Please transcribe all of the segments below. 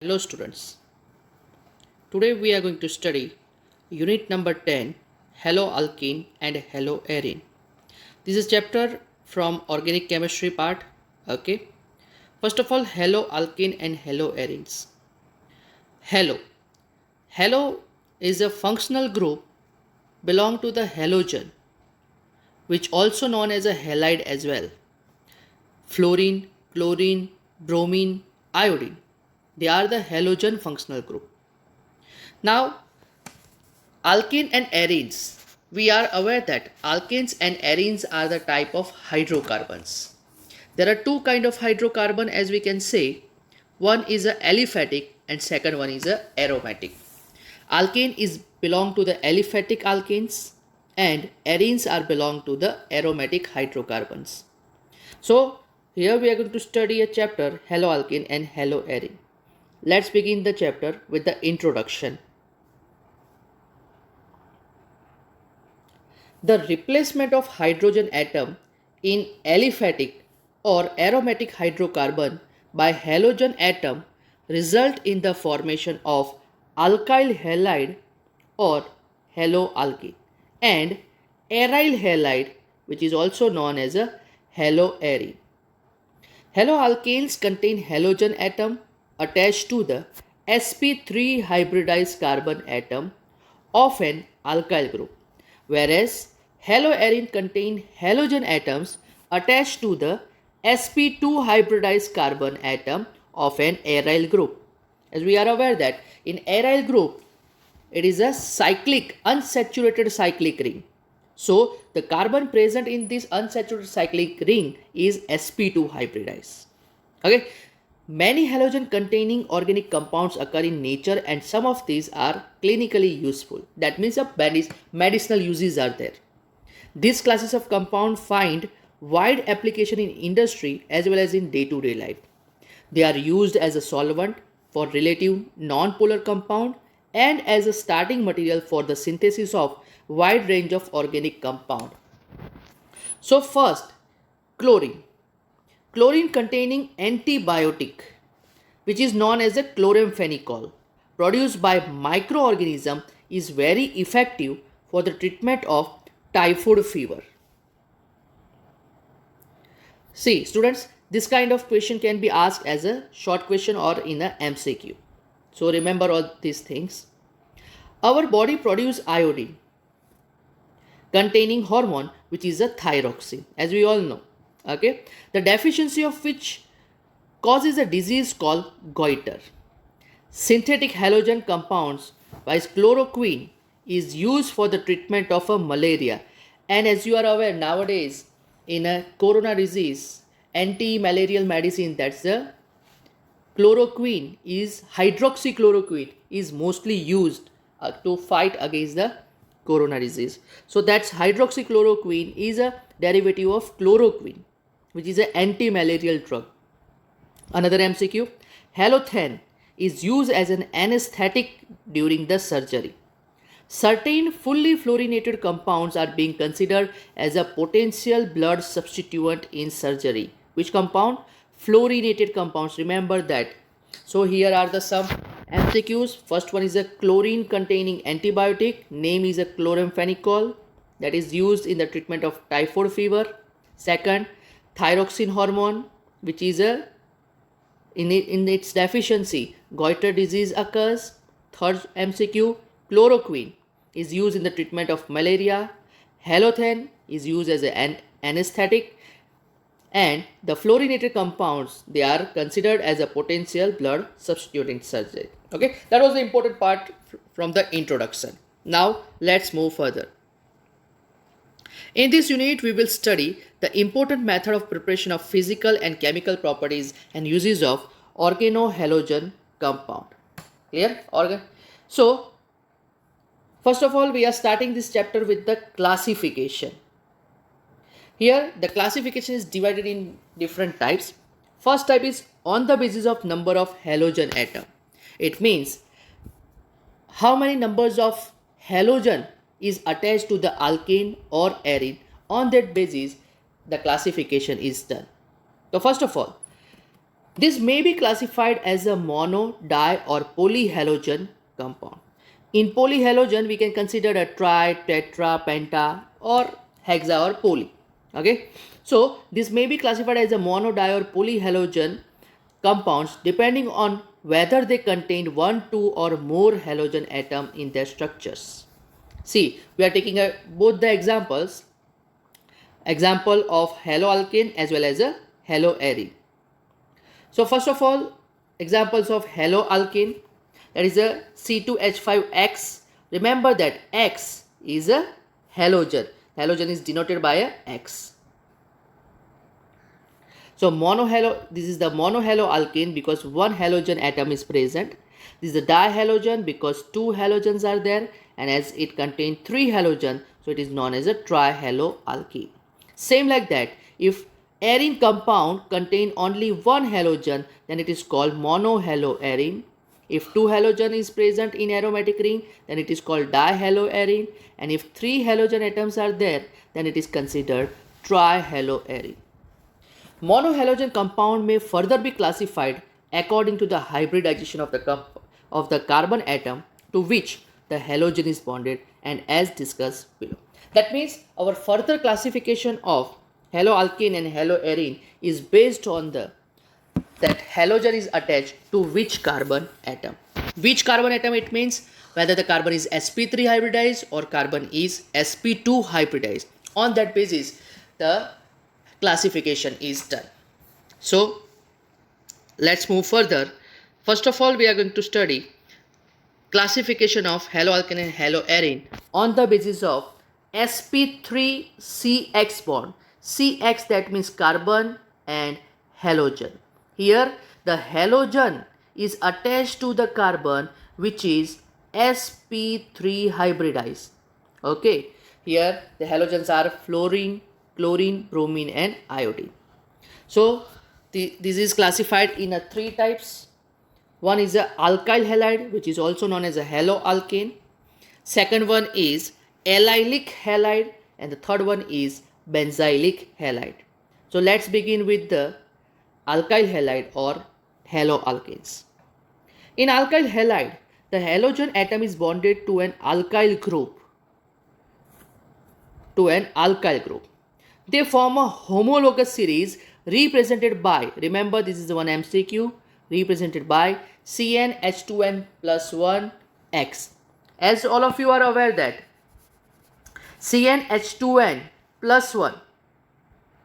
Hello students, today we are going to study unit number 10, haloalkene and haloarine. This is chapter from organic chemistry part. Okay, first of all, haloalkene and haloarenes. Halo. Halo is a functional group belong to the halogen, which also known as a halide as well. Fluorine, chlorine, bromine, iodine. They are the halogen functional group. Now, alkene and arenes. We are aware that alkenes and arenes are the type of hydrocarbons. There are two kind of hydrocarbon as we can say. One is a aliphatic and second one is a aromatic. Alkane is belong to the aliphatic alkanes and arenes are belong to the aromatic hydrocarbons. So here we are going to study a chapter haloalkene and haloarene. Let's begin the chapter with the introduction. The replacement of hydrogen atom in aliphatic or aromatic hydrocarbon by halogen atom result in the formation of alkyl halide or haloalkene and aryl halide, which is also known as a haloarine. Haloalkanes contain halogen atom attached to the sp3 hybridized carbon atom of an alkyl group, whereas haloarine contain halogen atoms attached to the sp2 hybridized carbon atom of an aryl group. As we are aware that in aryl group, it is a cyclic, unsaturated cyclic ring. So the carbon present in this unsaturated cyclic ring is sp2 hybridized. Okay. Many halogen containing organic compounds occur in nature and some of these are clinically useful. That means medicinal uses are there. These classes of compound find wide application in industry as well as in day-to-day life. They are used as a solvent for relative non-polar compound and as a starting material for the synthesis of wide range of organic compound. So first, chlorine. Chlorine containing antibiotic, which is known as a chloramphenicol, produced by microorganism, is very effective for the treatment of typhoid fever. See, students, this kind of question can be asked as a short question or in a MCQ. So remember all these things. Our body produces iodine containing hormone which is a thyroxine, as we all know. Okay, the deficiency of which causes a disease called goiter. Synthetic halogen compounds by chloroquine is used for the treatment of a malaria, and as you are aware nowadays in a corona disease, anti-malarial medicine, that's the chloroquine is hydroxychloroquine is mostly used to fight against the corona disease. So that's hydroxychloroquine is a derivative of chloroquine, which is an anti-malarial drug. Another MCQ, halothane is used as an anesthetic during the surgery. Certain fully fluorinated compounds are being considered as a potential blood substituent in surgery. Which compound? Fluorinated compounds. Remember that. So here are the some MCQs. First one is a chlorine containing antibiotic. Name is a chloramphenicol that is used in the treatment of typhoid fever. Second, thyroxine hormone, which is in its deficiency, goiter disease occurs. Third MCQ, chloroquine is used in the treatment of malaria. Halothane is used as an anesthetic. And the fluorinated compounds, they are considered as a potential blood substitute in surgery. Okay, that was the important part from the introduction. Now let's move further. In this unit, we will study the important method of preparation of physical and chemical properties and uses of organohalogen compound. Clear? So, first of all, we are starting this chapter with the classification. Here, the classification is divided in different types. First type is on the basis of number of halogen atom. It means how many numbers of halogen is attached to the alkane or arene. On that basis, the classification is done. So first of all, This may be classified as a mono, di, or polyhalogen compound. In polyhalogen, we can consider a tri, tetra, penta, or hexa or poly. Okay, so this may be classified as a mono, di, or polyhalogen compounds depending on whether they contain one, two, or more halogen atom in their structures. See, we are taking both the example of haloalkane as well as a haloarine. So first of all, examples of haloalkane, that is a C2H5X. Remember that X is a halogen. Halogen is denoted by a X. So this is the monohaloalkane because one halogen atom is present. This is the dihalogen because two halogens are there, and as it contains three halogens, so it is known as a trihaloalkane. Same like that, if arene compound contain only one halogen, then it is called monohaloarene. If two halogen is present in aromatic ring, then it is called dihaloarene, and if three halogen atoms are there, then it is considered trihaloarene. Monohalogen compound may further be classified according to the hybridization of the carbon atom to which the halogen is bonded, and as discussed below. That means our further classification of haloalkane and haloarene is based on that halogen is attached to which carbon atom. Which carbon atom it means whether the carbon is sp3 hybridized or carbon is sp2 hybridized. On that basis, the classification is done. So let's move further. First of all, we are going to study classification of haloalkane and haloarene on the basis of sp3-CX bond. CX, that means carbon and halogen. Here the halogen is attached to the carbon which is sp3 hybridized. Okay, here the halogens are fluorine, chlorine, bromine, and iodine. So this is classified in three types. One is a alkyl halide, which is also known as a haloalkane. Second one is allylic halide, and the third one is benzylic halide. So let's begin with the alkyl halide or haloalkanes. In alkyl halide, the halogen atom is bonded to an alkyl group. They form a homologous series represented by, remember this is one MCQ, represented by CnH2n plus 1 X. As all of you are aware that CnH2n plus 1,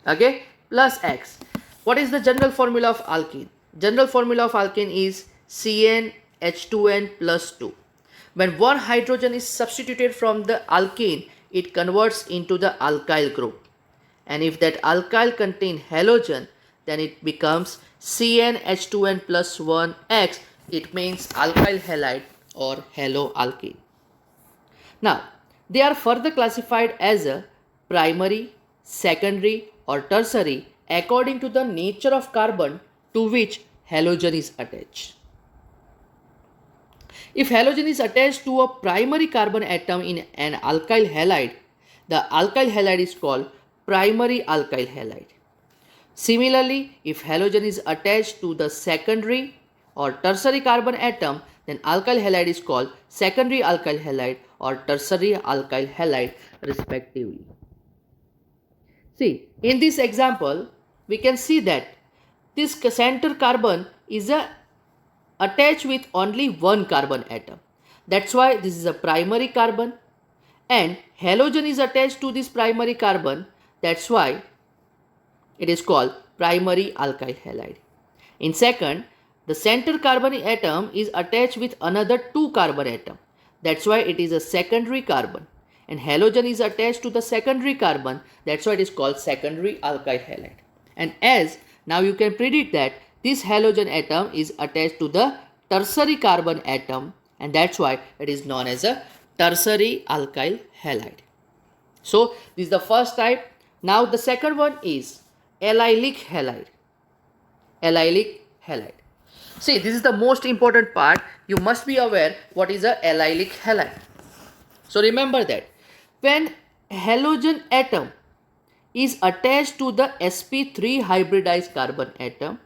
okay, plus X. What is the general formula of alkene? General formula of alkene is CnH2n plus 2. When one hydrogen is substituted from the alkene, it converts into the alkyl group. And if that alkyl contains halogen, then it becomes CnH2n plus 1X. It means alkyl halide or haloalkane. Now, they are further classified as a primary, secondary, or tertiary according to the nature of carbon to which halogen is attached. If halogen is attached to a primary carbon atom in an alkyl halide, the alkyl halide is called primary alkyl halide. Similarly, if halogen is attached to the secondary or tertiary carbon atom, then alkyl halide is called secondary alkyl halide or tertiary alkyl halide respectively. See, in this example, we can see that this center carbon is attached with only one carbon atom. That's why this is a primary carbon, and halogen is attached to this primary carbon. That's why it is called primary alkyl halide. In second, the center carbon atom is attached with another two carbon atom. That's why it is a secondary carbon. And halogen is attached to the secondary carbon. That's why it is called secondary alkyl halide. And as now you can predict that this halogen atom is attached to the tertiary carbon atom, and that's why it is known as a tertiary alkyl halide. So this is the first type. Now the second one is allylic halide. Allylic halide. See, this is the most important part. You must be aware what is a allylic halide. So remember that when halogen atom is attached to the sp3 hybridized carbon atom,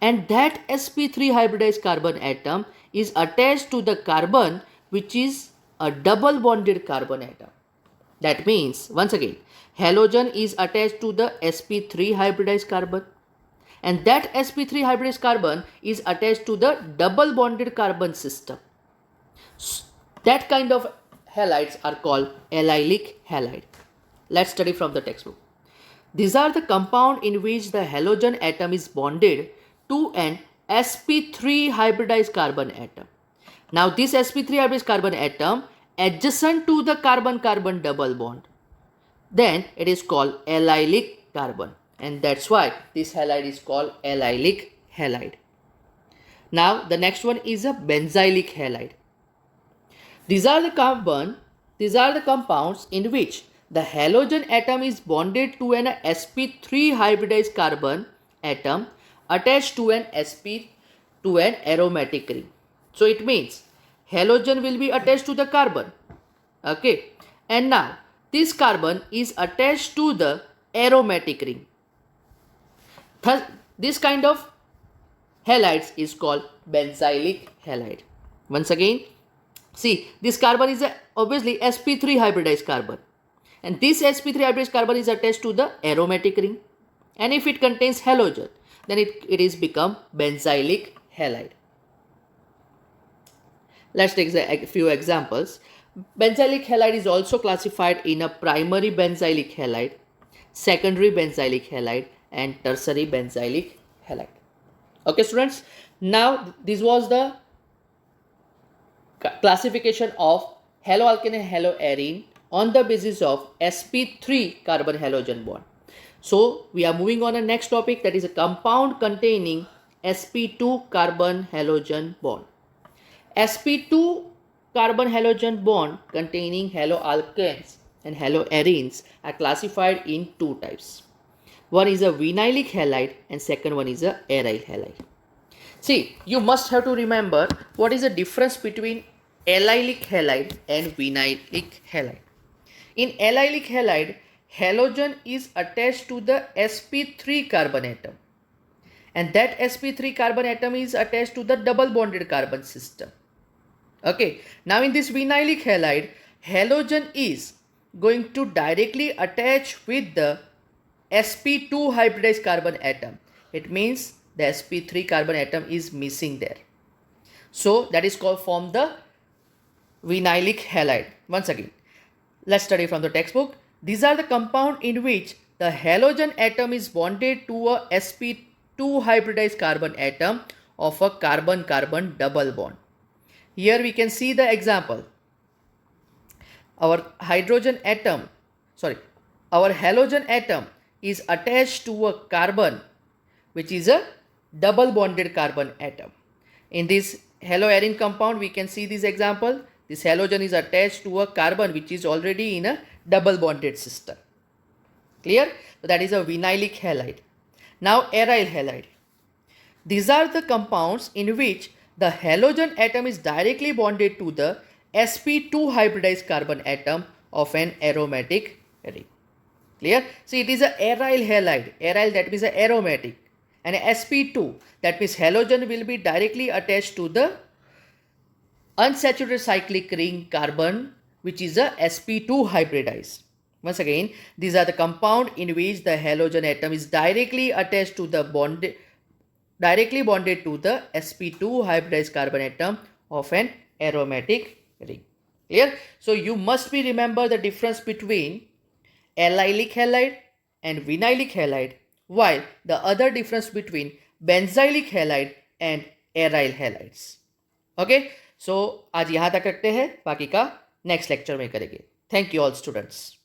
and that sp3 hybridized carbon atom is attached to the carbon which is a double bonded carbon atom. That means, once again, halogen is attached to the sp3 hybridized carbon, and that sp3 hybridized carbon is attached to the double bonded carbon system. That kind of halides are called allylic halide. Let's study from the textbook. These are the compound in which the halogen atom is bonded to an sp3 hybridized carbon atom. Now this sp3 hybridized carbon atom adjacent to the carbon-carbon double bond, then it is called allylic carbon, and that's why this halide is called allylic halide. Now the next one is a benzylic halide. These are the compounds in which the halogen atom is bonded to an sp3 hybridized carbon atom attached to an aromatic ring. So it means halogen will be attached to the carbon. Okay. And now this carbon is attached to the aromatic ring. Thus, this kind of halides is called benzylic halide. Once again, see, this carbon is obviously sp3 hybridized carbon, and this sp3 hybridized carbon is attached to the aromatic ring, and if it contains halogen, then it is become benzylic halide. Let's take a few examples. Benzylic halide is also classified in a primary benzylic halide, secondary benzylic halide, and tertiary benzylic halide. Okay, students. Now this was the classification of haloalkane and haloarine on the basis of sp3 carbon halogen bond. So we are moving on to the next topic, that is a compound containing sp2 carbon halogen bond. sp2 carbon halogen bond containing haloalkanes and haloarenes are classified in two types. One is a vinylic halide and second one is a aryl halide. See, you must have to remember what is the difference between allylic halide and vinylic halide. In allylic halide, halogen is attached to the sp3 carbon atom, and that sp3 carbon atom is attached to the double bonded carbon system. Okay, now in this vinylic halide, halogen is going to directly attach with the sp2 hybridized carbon atom. It means the sp3 carbon atom is missing there. So that is called from the vinylic halide. Once again, let's study from the textbook. These are the compound in which the halogen atom is bonded to a sp2 hybridized carbon atom of a carbon-carbon double bond. Here we can see the example. Our halogen atom is attached to a carbon which is a double bonded carbon atom. In this haloarine compound, we can see this example. This halogen is attached to a carbon which is already in a double bonded system. Clear? So that is a vinylic halide. Now aryl halide. These are the compounds in which the halogen atom is directly bonded to the sp2 hybridized carbon atom of an aromatic ring. Clear? See, it is a aryl halide. Aryl, that means a aromatic, and sp2, that means halogen will be directly attached to the unsaturated cyclic ring carbon which is a sp2 hybridized. Once again, these are the compound in which the halogen atom is directly attached to the directly bonded to the sp2 hybridized carbon atom of an aromatic ring. Clear? So you must be remember the difference between allylic halide and vinylic halide, while the other difference between benzylic halide and aryl halides. Okay, so आज यहाँ तक रखते हैं, बाकी का next lecture में करेंगे. Thank you all students.